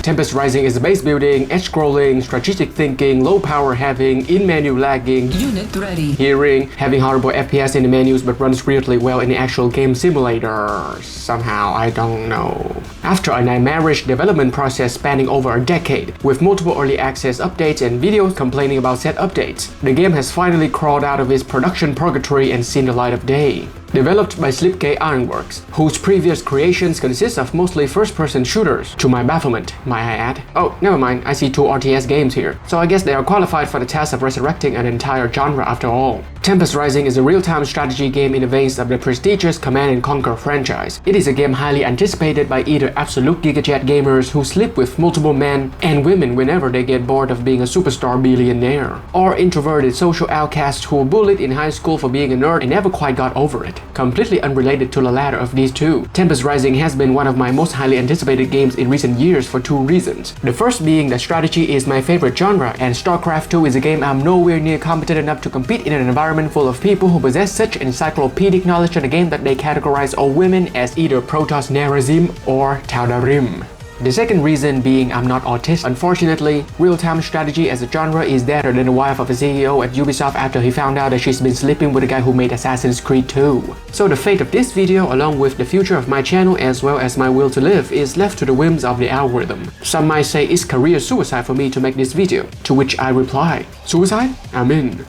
Tempest Rising is base building, edge scrolling, strategic thinking, low power having, in-menu lagging, unit ready, hearing, having horrible FPS in the menus but runs weirdly well in the actual game simulator. Somehow, I don't know. After a nightmarish development process spanning over a decade, with multiple early access updates and videos complaining about said updates, the game has finally crawled out of its production purgatory and seen the light of day. Developed by Slipgate Ironworks, whose previous creations consist of mostly first-person shooters, to my bafflement, might I add. Oh, never mind, I see 2 RTS games here, so I guess they are qualified for the task of resurrecting an entire genre after all. Tempest Rising is a real-time strategy game in the veins of the prestigious Command & Conquer franchise. It is a game highly anticipated by either absolute gigajet gamers who sleep with multiple men and women whenever they get bored of being a superstar billionaire, or introverted social outcasts who were bullied in high school for being a nerd and never quite got over it. Completely unrelated to the latter of these two, Tempest Rising has been one of my most highly anticipated games in recent years for 2 reasons. The first being that strategy is my favorite genre, and StarCraft 2 is a game I'm nowhere near competent enough to compete in an environment full of people who possess such encyclopedic knowledge in a game that they categorize all women as either Protoss Nerazim or Taldarim. The second reason being I'm not autistic. Unfortunately, real-time strategy as a genre is deader than the wife of a CEO at Ubisoft after he found out that she's been sleeping with the guy who made Assassin's Creed 2. So the fate of this video, along with the future of my channel as well as my will to live, is left to the whims of the algorithm. Some might say it's career suicide for me to make this video, to which I reply, suicide? I'm in.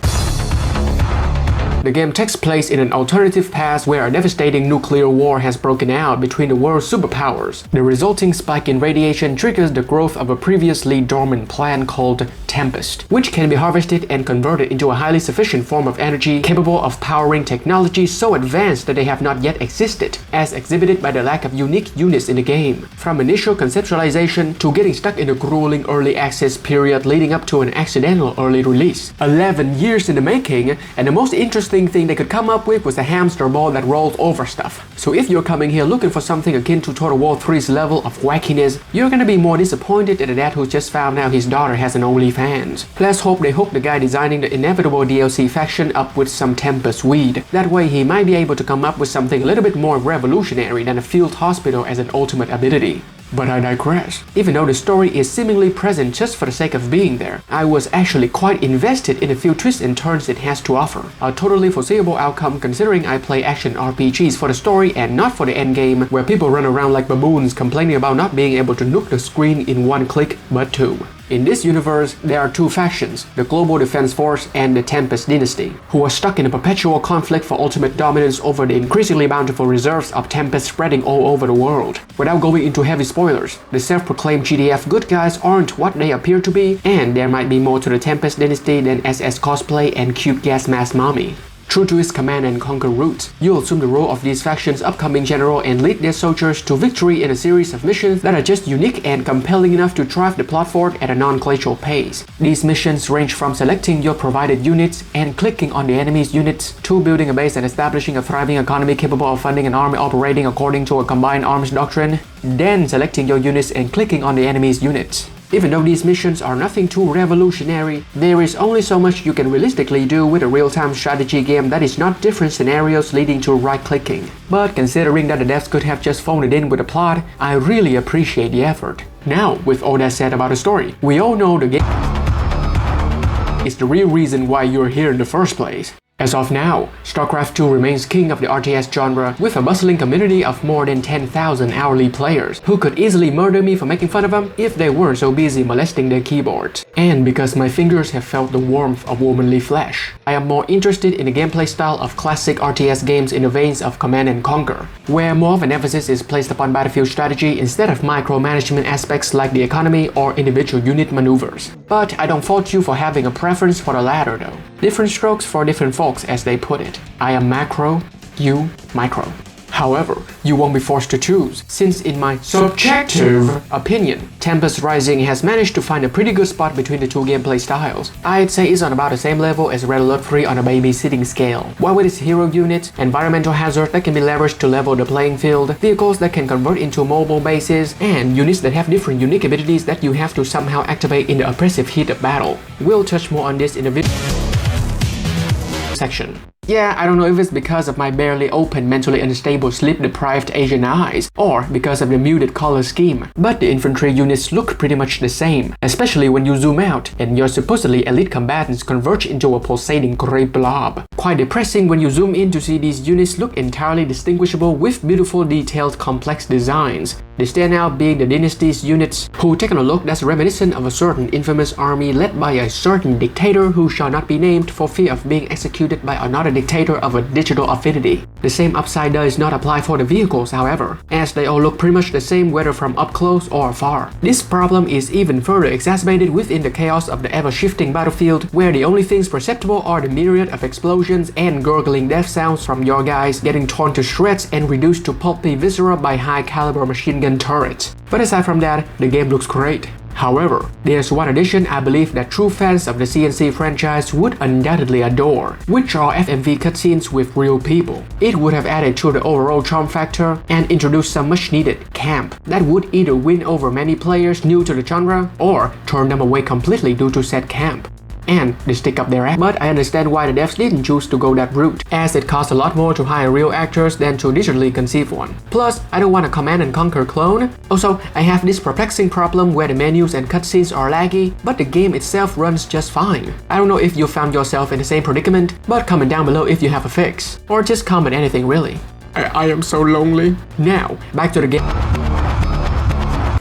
The game takes place in an alternative past where a devastating nuclear war has broken out between the world's superpowers. The resulting spike in radiation triggers the growth of a previously dormant plant called Tempest, which can be harvested and converted into a highly sufficient form of energy capable of powering technology so advanced that they have not yet existed, as exhibited by the lack of unique units in the game. From initial conceptualization to getting stuck in a grueling early access period leading up to an accidental early release. 11 years in the making, and the most interesting thing they could come up with was a hamster ball that rolled over stuff. So if you're coming here looking for something akin to Total War 3's level of wackiness, you're gonna be more disappointed than the dad who just found out his daughter has an OnlyFans. Let's hope they hook the guy designing the inevitable DLC faction up with some Tempest weed. That way he might be able to come up with something a little bit more revolutionary than a field hospital as an ultimate ability. But I digress. Even though the story is seemingly present just for the sake of being there, I was actually quite invested in the few twists and turns it has to offer. A totally foreseeable outcome considering I play action RPGs for the story and not for the endgame, where people run around like baboons complaining about not being able to nuke the screen in 1 click, but 2. In this universe, there are 2 factions, the Global Defense Force and the Tempest Dynasty, who are stuck in a perpetual conflict for ultimate dominance over the increasingly bountiful reserves of Tempest spreading all over the world. Without going into heavy spoilers, the self-proclaimed GDF good guys aren't what they appear to be, and there might be more to the Tempest Dynasty than SS cosplay and cute gas mask mommy. True to its Command & Conquer roots, you'll assume the role of these factions' upcoming general and lead their soldiers to victory in a series of missions that are just unique and compelling enough to drive the plot forward at a non-glacial pace. These missions range from selecting your provided units and clicking on the enemy's units, to building a base and establishing a thriving economy capable of funding an army operating according to a combined arms doctrine, then selecting your units and clicking on the enemy's units. Even though these missions are nothing too revolutionary, there is only so much you can realistically do with a real-time strategy game that is not different scenarios leading to right-clicking. But considering that the devs could have just phoned it in with a plot, I really appreciate the effort. Now, with all that said about the story, we all know the game is the real reason why you're here in the first place. As of now, StarCraft 2 remains king of the RTS genre with a bustling community of more than 10,000 hourly players who could easily murder me for making fun of them if they weren't so busy molesting their keyboards. And because my fingers have felt the warmth of womanly flesh, I am more interested in the gameplay style of classic RTS games in the veins of Command & Conquer, where more of an emphasis is placed upon battlefield strategy instead of micromanagement aspects like the economy or individual unit maneuvers. But I don't fault you for having a preference for the latter though. Different strokes for different folks, as they put it. I am macro, you micro. However, you won't be forced to choose, since in my subjective opinion, Tempest Rising has managed to find a pretty good spot between the 2 gameplay styles. I'd say it's on about the same level as Red Alert 3 on a babysitting scale. While with its hero units, environmental hazards that can be leveraged to level the playing field, vehicles that can convert into mobile bases, and units that have different unique abilities that you have to somehow activate in the oppressive heat of battle. We'll touch more on this in the video section. Yeah, I don't know if it's because of my barely open, mentally unstable, sleep-deprived Asian eyes, or because of the muted color scheme, but the infantry units look pretty much the same, especially when you zoom out and your supposedly elite combatants converge into a pulsating grey blob. Quite depressing when you zoom in to see these units look entirely distinguishable with beautiful, detailed, complex designs. They stand out being the Dynasty's units, who take on a look that's reminiscent of a certain infamous army led by a certain dictator who shall not be named for fear of being executed by another dictator of a digital affinity. The same upside does not apply for the vehicles, however, as they all look pretty much the same whether from up close or far. This problem is even further exacerbated within the chaos of the ever-shifting battlefield, where the only things perceptible are the myriad of explosions and gurgling death sounds from your guys getting torn to shreds and reduced to pulpy viscera by high-caliber machine gun turrets. But aside from that, the game looks great. However, there's one addition I believe that true fans of the CNC franchise would undoubtedly adore, which are FMV cutscenes with real people. It would have added to the overall charm factor and introduced some much needed camp that would either win over many players new to the genre or turn them away completely due to said camp. And they stick up their ass. But I understand why the devs didn't choose to go that route, as it costs a lot more to hire real actors than to digitally conceive one. Plus, I don't want a command and conquer clone. Also, I have this perplexing problem where the menus and cutscenes are laggy, but the game itself runs just fine. I don't know if you found yourself in the same predicament, but comment down below if you have a fix. Or just comment anything really. I am so lonely. Now, back to the game.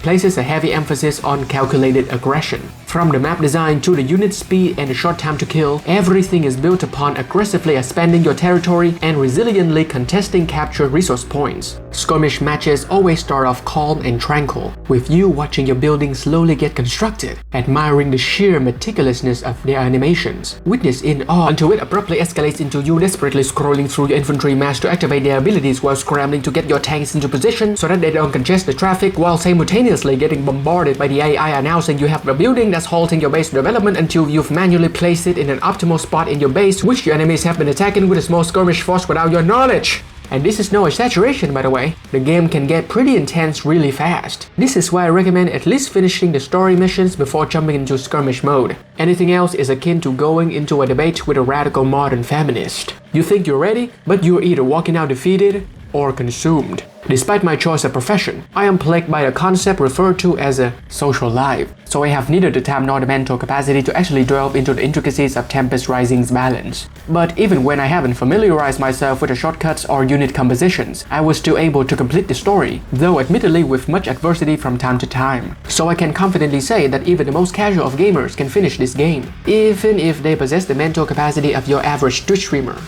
Places a heavy emphasis on calculated aggression. From the map design to the unit speed and the short time to kill, everything is built upon aggressively expanding your territory and resiliently contesting captured resource points. Skirmish matches always start off calm and tranquil, with you watching your building slowly get constructed, admiring the sheer meticulousness of their animations, witness in awe until it abruptly escalates into you desperately scrolling through your infantry mass to activate their abilities while scrambling to get your tanks into position so that they don't congest the traffic while simultaneously getting bombarded by the AI announcing you have a building that's halting your base development until you've manually placed it in an optimal spot in your base, which your enemies have been attacking with a small skirmish force without your knowledge. And this is no exaggeration, by the way. The game can get pretty intense really fast. This is why I recommend at least finishing the story missions before jumping into skirmish mode. Anything else is akin to going into a debate with a radical modern feminist. You think you're ready, but you're either walking out defeated or consumed. Despite my choice of profession, I am plagued by a concept referred to as a social life, so I have neither the time nor the mental capacity to actually delve into the intricacies of Tempest Rising's balance. But even when I haven't familiarized myself with the shortcuts or unit compositions, I was still able to complete the story, though admittedly with much adversity from time to time. So I can confidently say that even the most casual of gamers can finish this game, even if they possess the mental capacity of your average Twitch streamer.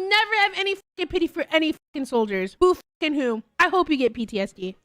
Never have any fucking pity for any fucking soldiers. Who fucking who? I hope you get PTSD.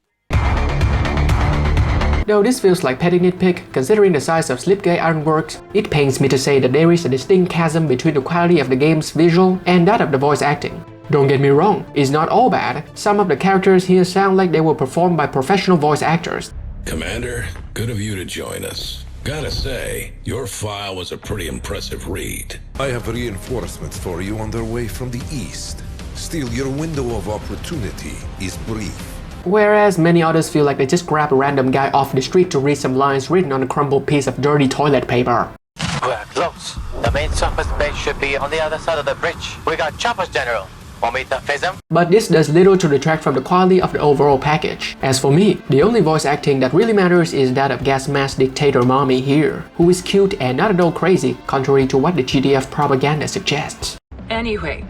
Though this feels like petty nitpick, considering the size of Slipgate Ironworks, it pains me to say that there is a distinct chasm between the quality of the game's visual and that of the voice acting. Don't get me wrong, it's not all bad. Some of the characters here sound like they were performed by professional voice actors. Commander, good of you to join us. Gotta say, your file was a pretty impressive read. I have reinforcements for you on their way from the east. Still, your window of opportunity is brief. Whereas many others feel like they just grabbed a random guy off the street to read some lines written on a crumpled piece of dirty toilet paper. We're close. The main surface base should be on the other side of the bridge. We got choppers, General. Want me to face him? But this does little to detract from the quality of the overall package. As for me, the only voice acting that really matters is that of gas mask dictator mommy here, who is cute and not at all crazy, contrary to what the GDF propaganda suggests. Anyway,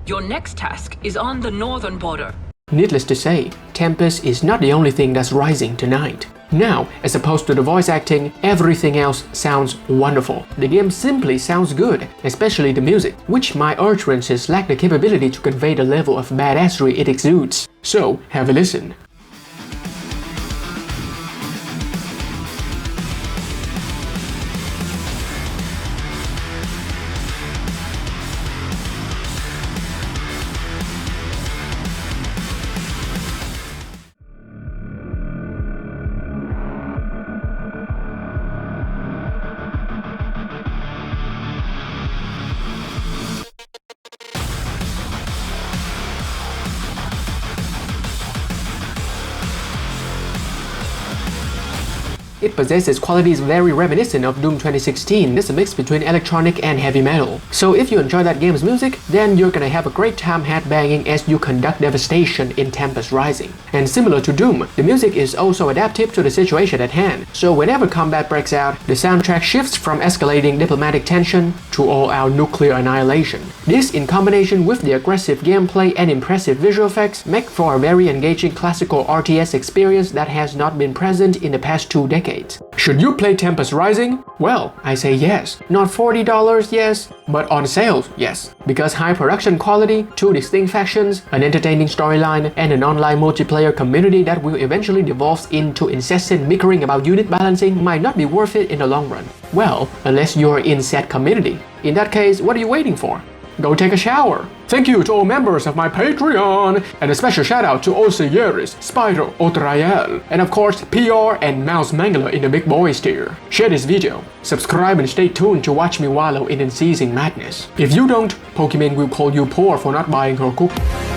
your next task is on the northern border. Needless to say, Tempest is not the only thing that's rising tonight. Now, as opposed to the voice acting, everything else sounds wonderful. The game simply sounds good, especially the music, which my utterances lack the capability to convey the level of badassery it exudes. So, have a listen. It possesses qualities very reminiscent of Doom 2016. It's a mix between electronic and heavy metal. So if you enjoy that game's music, then you're gonna have a great time headbanging as you conduct devastation in Tempest Rising. And similar to Doom, the music is also adaptive to the situation at hand. So whenever combat breaks out, the soundtrack shifts from escalating diplomatic tension to all-out nuclear annihilation. This, in combination with the aggressive gameplay and impressive visual effects, make for a very engaging classical RTS experience that has not been present in the past 2 decades. Should you play Tempest Rising? Well, I say yes. Not $40, yes, but on sales, yes. Because high production quality, 2 distinct factions, an entertaining storyline, and an online multiplayer community that will eventually devolve into incessant bickering about unit balancing might not be worth it in the long run. Well, unless you're in said community. In that case, what are you waiting for? Go take a shower. Thank you to all members of my Patreon, and a special shout out to Osiris, Spyro, Otrael, and of course PR and Mouse Mangler in the big boys tier. Share this video, subscribe and stay tuned to watch me wallow in unceasing madness. If you don't, Pokemon will call you poor for not buying her cookie.